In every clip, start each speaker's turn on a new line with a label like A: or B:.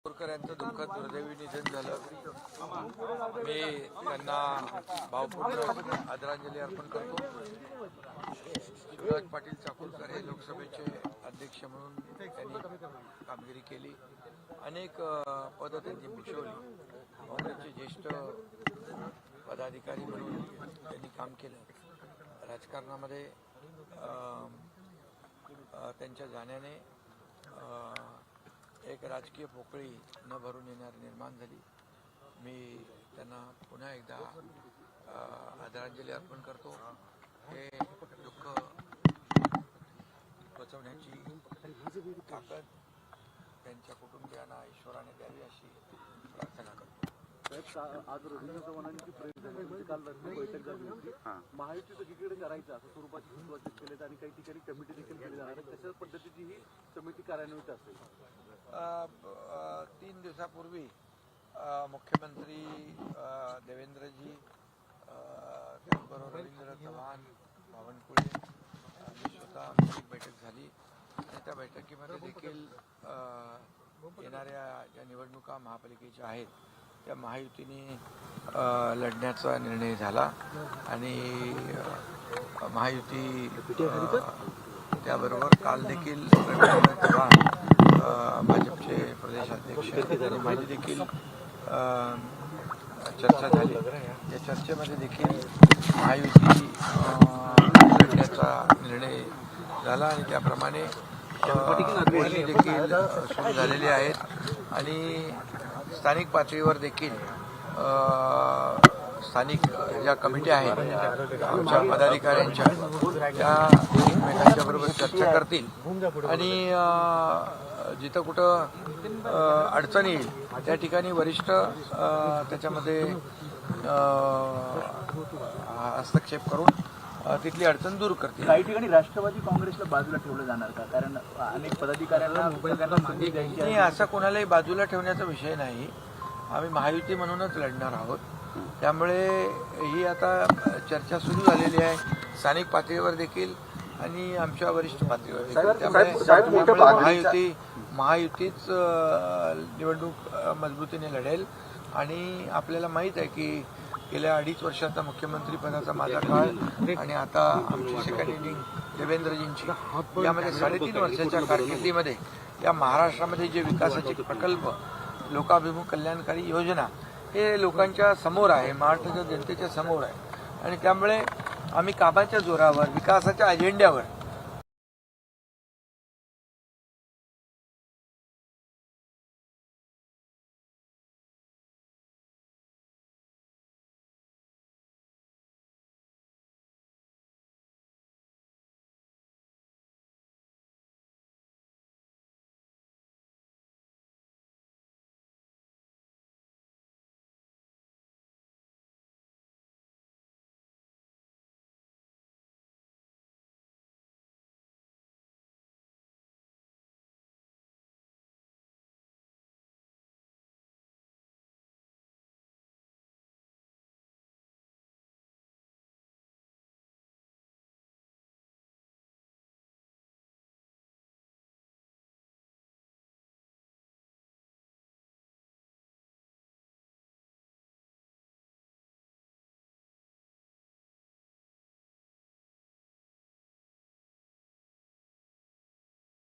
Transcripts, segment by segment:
A: बोरकर यांचं दुःखद दुर्दैवी निधन झालं. मी त्यांना भावपूर्ण आदरांजली अर्पण करतो. शिवराज पाटील चाकूरकर हे लोकसभेचे अध्यक्ष म्हणून त्यांनी कामगिरी केली. अनेक पदं त्यांनी भूषवली. काँग्रेसचे ज्येष्ठ पदाधिकारी म्हणून त्यांनी काम केलं. राजकारणामध्ये त्यांच्या जाण्याने एक राजकीय पोकळी न भरून येणारी निर्माण झाली. मी त्यांना पुन्हा एकदा आदरांजली अर्पण करतो. हे दुःख बचवण्याची ताकद त्यांच्या कुटुंबियांना ईश्वराने द्यावी अशी प्रार्थना करतो.
B: आज रवींद्र चव्हाणांची प्रेस झाली, काल रात्री बैठक झाली होती. महायुती सगळीकडे करायचं असं स्वरूपाची सूचना केले आणि काही ठिकाणी कमिटी देखील केली जाणार आहे. तशाच पद्धतीची ही समिती कार्यान्वित असेल.
A: 3 दिवसापूर्वी मुख्यमंत्री देवेंद्रजी त्याचबरोबर रवींद्र चव्हाण, बावनकुळे यांची स्वतः एक बैठक झाली आणि त्या बैठकीमध्ये देखील येणाऱ्या ज्या निवडणुका महापालिकेच्या आहेत त्या महायुतीने लढण्याचा निर्णय झाला आणि महायुती त्याबरोबर काल देखील रवींद्र चव्हाण भाजपचे प्रदेशाध्यक्ष आणि माझी देखील चर्चा झाली. या चर्चेमध्ये देखील महायुती लढण्याचा निर्णय झाला आणि त्याप्रमाणे बोलणी देखील सुरू झालेली आहेत आणि स्थानिक पातळीवर देखील स्थानिक ज्या कमिट्या आहेत आमच्या पदाधिकाऱ्यांच्या त्या एकमेकांच्या बरोबर चर्चा करतील आणि जिथं कुठं अडचण येईल त्या ठिकाणी वरिष्ठ त्याच्यामध्ये हस्तक्षेप करून तिथली अडचण दूर करतील.
B: काही ठिकाणी राष्ट्रवादी काँग्रेसला बाजूला ठेवलं जाणार का? कारण अनेक पदाधिकाऱ्यांना संधी द्यायची
A: नाही, असा कोणालाही बाजूला ठेवण्याचा विषय नाही. आम्ही महायुती म्हणूनच लढणार आहोत. त्यामुळे ही आता चर्चा सुरू झालेली आहे स्थानिक पातळीवर देखील आणि आमच्या वरिष्ठ पातळीवर देखील. त्यामुळे महायुतीच निवडणूक मजबूतीने लढेल आणि आपल्याला माहीत आहे की गेल्या 2.5 वर्षाचा मुख्यमंत्री पदाचा माझा काळ आणि आता आमची सेकंड इनिंग देवेंद्रजींची यामध्ये 3.5 वर्षाच्या कारकिर्दीमध्ये या महाराष्ट्रामध्ये जे विकासाचे प्रकल्प लोकाभिमुख कल्याणकारी योजना हे लोकांच्या समोर आहे, महाराष्ट्राच्या जनतेच्या समोर आहे आणि त्यामुळे आम्ही कामाच्या जोरावर विकासाच्या अजेंड्यावर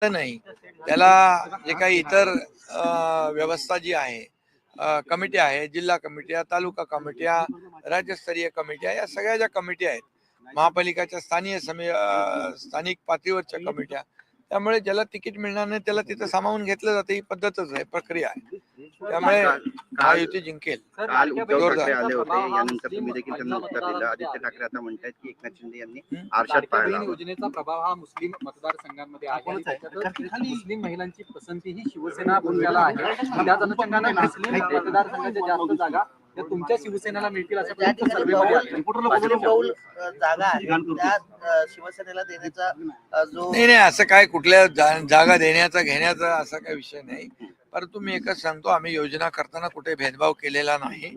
A: नाही, त्याला जे काही इतर व्यवस्था जी आहे कमिट्या आहे, जिल्हा कमिट्या, तालुका कमिट्या, राज्यस्तरीय कमिट्या, या सगळ्या ज्या कमिट्या आहेत महापालिकाच्या स्थानिक पातळीवरच्या कमिट्या, त्यामुळे ज्याला तिकीट मिळणार नाही त्याला तिथं सामावून घेतलं जातं. ही पद्धतच आहे, प्रक्रिया आहे. त्यामुळे महायुती जिंकेल.
C: काल उद्धव ठाकरे आले होते, यानंतर तुम्ही देखील त्यांना उत्तर दिलं. आदित्य ठाकरे आता म्हणतात की एकनाथ शिंदे यांनी आरशात पाहिला.
D: योजनेचा प्रभाव हा मुस्लिम मतदारसंघांमध्ये आहे. मुस्लिम महिलांची पसंती ही शिवसेना पक्षाला आहे. त्याच अनुषंगाने मुस्लिम मतदारसंघाच्या जास्त जागा त्या तुमच्या शिवसेनेला मिळतील असं
E: जागा शिवसेनेला देण्याचा जो
A: नाही, असं काय कुठल्या जागा देण्याचा घेण्याचा असा काही विषय नाही. परंतु मी एकच सांगतो, आम्ही योजना करताना कुठे भेदभाव केलेला नाही.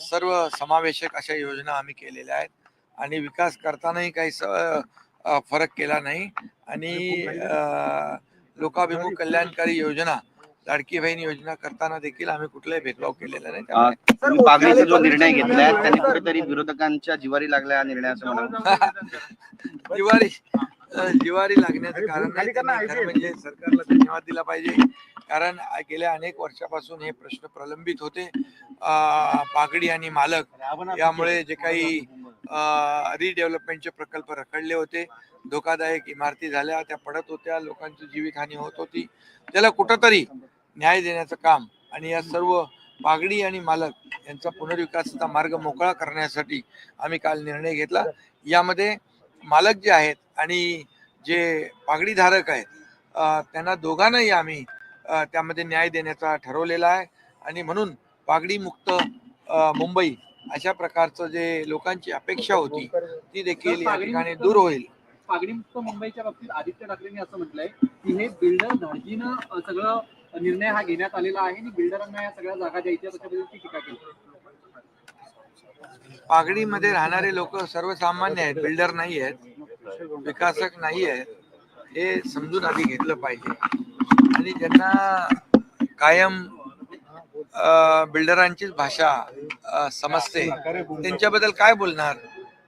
A: सर्व समावेशक अशा योजना आम्ही केलेल्या आहेत आणि विकास करतानाही काही फरक केला नाही आणि लोकाभिमुख कल्याणकारी योजना लाडकी बहीण योजना करताना देखील आम्ही कुठलाही भेदभाव केलेला नाही. त्यामुळे
C: तुम्ही पागडीचा जो निर्णय घेतलाय त्याने कुठेतरी विरोधकांच्या जिवारी लागलाय हा निर्णय असं म्हणा.
A: जिवारी लागण्याचं कारण नाही. त्यांनी खरं म्हणजे सरकारला धन्यवाद दिला पाहिजे, कारण गेल्या अनेक वर्षापासून हे प्रश्न प्रलंबित होते. पागडी आणि मालक यामुळे जे काही रिडेव्हलपमेंटचे प्रकल्प रखडले होते, धोकादायक इमारती झाल्या, त्या पडत होत्या, लोकांची जीवितहानी होत होती, त्याला कुठंतरी न्याय देण्याचं काम आणि या सर्व पागडी आणि मालक यांचा पुनर्विकासाचा मार्ग मोकळा करण्यासाठी आम्ही काल निर्णय घेतला. यामध्ये मालक जे आहेत आणि जे पागडीधारक आहेत त्यांना दोघांनाही आम्ही त्यामध्ये न्याय देण्याचा ठरवलेला आहे आणि म्हणून पागडी मुक्त मुंबई अशा प्रकारचं जे लोकांची अपेक्षा होती ती देखील या ठिकाणी दूर होईल.
D: पागडीमुक्त मुंबईच्या बाबतीत आदित्य ठाकरेंनी असं म्हटलंय की हे बिल्डर धाडजीनं सगळं निर्णय हा घेण्यात आलेला आहे आणि बिल्डरांना या सगळ्या जागा द्यायच्या त्याच्याबद्दलची टीका केली.
A: पागडीमध्ये राहणारे लोक सर्वसामान्य आहेत, बिल्डर नाही आहेत, विकासक नाही आहेत, हे समजून आधी घेतलं पाहिजे. आणि ज्यांना कायम बिल्डरांचीच भाषा समजते त्यांच्याबद्दल काय बोलणार.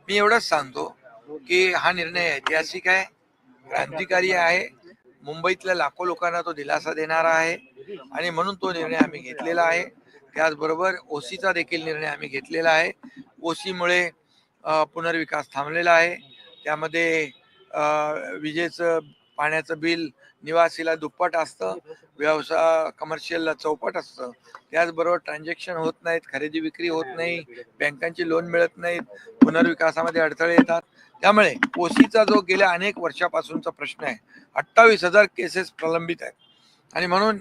A: मी एवढंच सांगतो की हा निर्णय ऐतिहासिक आहे, क्रांतिकारी आहे, मुंबईतल्या लाखो लोकांना तो दिलासा देणारा आहे आणि म्हणून तो निर्णय आम्ही घेतलेला आहे. त्याचबरोबर ओसीचा देखील निर्णय आम्ही घेतलेला आहे. ओसीमुळे पुनर्विकास थांबलेला आहे. त्यामध्ये विजेचं पाण्याचं बिल निवासीला दुप्पट असतं, व्यवसाय कमर्शियलला चौपट असतं. त्याचबरोबर ट्रान्झॅक्शन होत नाहीत, खरेदी विक्री होत नाही, बँकांची लोन मिळत नाहीत, पुनर्विकासामध्ये अडथळे येतात. त्यामुळे ओसीचा जो गेल्या अनेक वर्षापासूनचा प्रश्न आहे, 28,000 केसेस प्रलंबित आहेत आणि म्हणून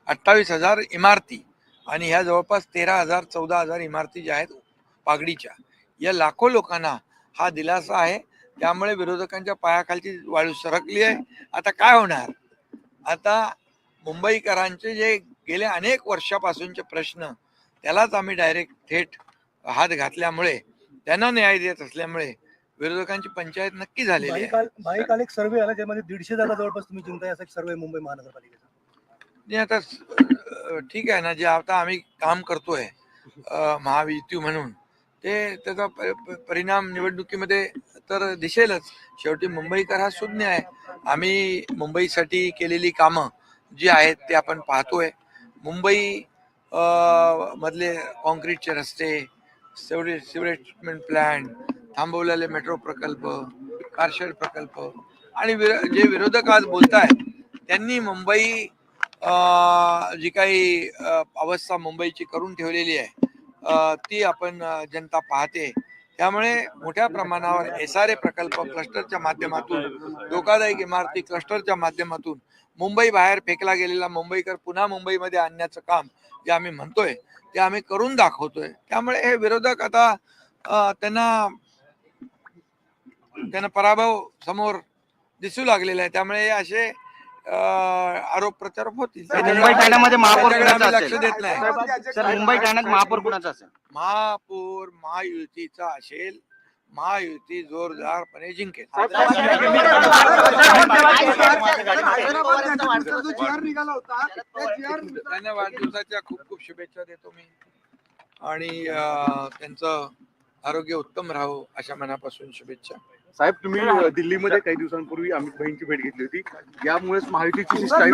A: 28,000 इमारती आणि ह्या जवळपास 13,000 14,000 इमारती ज्या आहेत पागडीच्या, या लाखो लोकांना हा दिलासा आहे. त्यामुळे विरोधकांच्या पायाखालची वाळू सरकली आहे. आता काय होणार? आता मुंबईकरांचे जे गेले अनेक वर्षापासूनचे प्रश्न त्यालाच आम्ही डायरेक्ट थेट हात घातल्यामुळे, त्यांना न्याय देत असल्यामुळे विरोधकांची पंचायत नक्की झालेली आहे.
F: काल एक सर्वे आला ज्यामध्ये 150 जागा जवळपास तुम्ही जिंकताय असा एक सर्वे मुंबई महानगरपालिकेचा.
A: आता ठीक आहे ना, जे आता आम्ही काम करतोय महायुती म्हणून, ते त्याचा परिणाम निवडणुकीमध्ये तर दिसेलच. शेवटी मुंबईकर हा शून्य आहे. आम्ही मुंबईसाठी केलेली कामं जी आहेत ते आपण पाहतोय. मुंबई मधले कॉन्क्रीटचे रस्ते, सिवरेज ट्रीटमेंट प्लॅन्ट, थांबवलेले मेट्रो प्रकल्प, कारशेड प्रकल्प आणि जे विरोधक आज बोलतायत त्यांनी मुंबई जी काही अवस्था मुंबईची करून ठेवलेली आहे ती आपण जनता पाहते. त्यामुळे मोठ्या प्रमाणावर SRA प्रकल्प क्लस्टरच्या माध्यमातून, धोकादायक इमारती क्लस्टरच्या माध्यमातून मुंबई बाहेर फेकला गेलेला मुंबईकर पुन्हा मुंबईमध्ये आणण्याचं काम जे आम्ही म्हणतोय ते आम्ही करून दाखवतोय. त्यामुळे हे विरोधक आता त्यांना पराभव समोर दिसू लागलेला आहे. त्यामुळे असे आरोप प्रत्यारोप होतील.
C: मुंबई ठाण्यामध्ये महापौर
A: लक्ष देत नाही.
C: सर, मुंबई ठाण्यात महापौर कुणाचा असेल?
A: महापौर महायुतीचा असेल. महायुती जोरदारपणे जिंकेल. त्यांना वाढदिवसाच्या खूप खूप शुभेच्छा देतो मी आणि त्यांचं आरोग्य उत्तम राहो अशा मनापासून शुभेच्छा.
B: साहेब, तुम्ही दिल्लीमध्ये काही दिवसांपूर्वी अमित भाईंची भेट घेतली होती, यामुळेच महायुतीची स्टाईल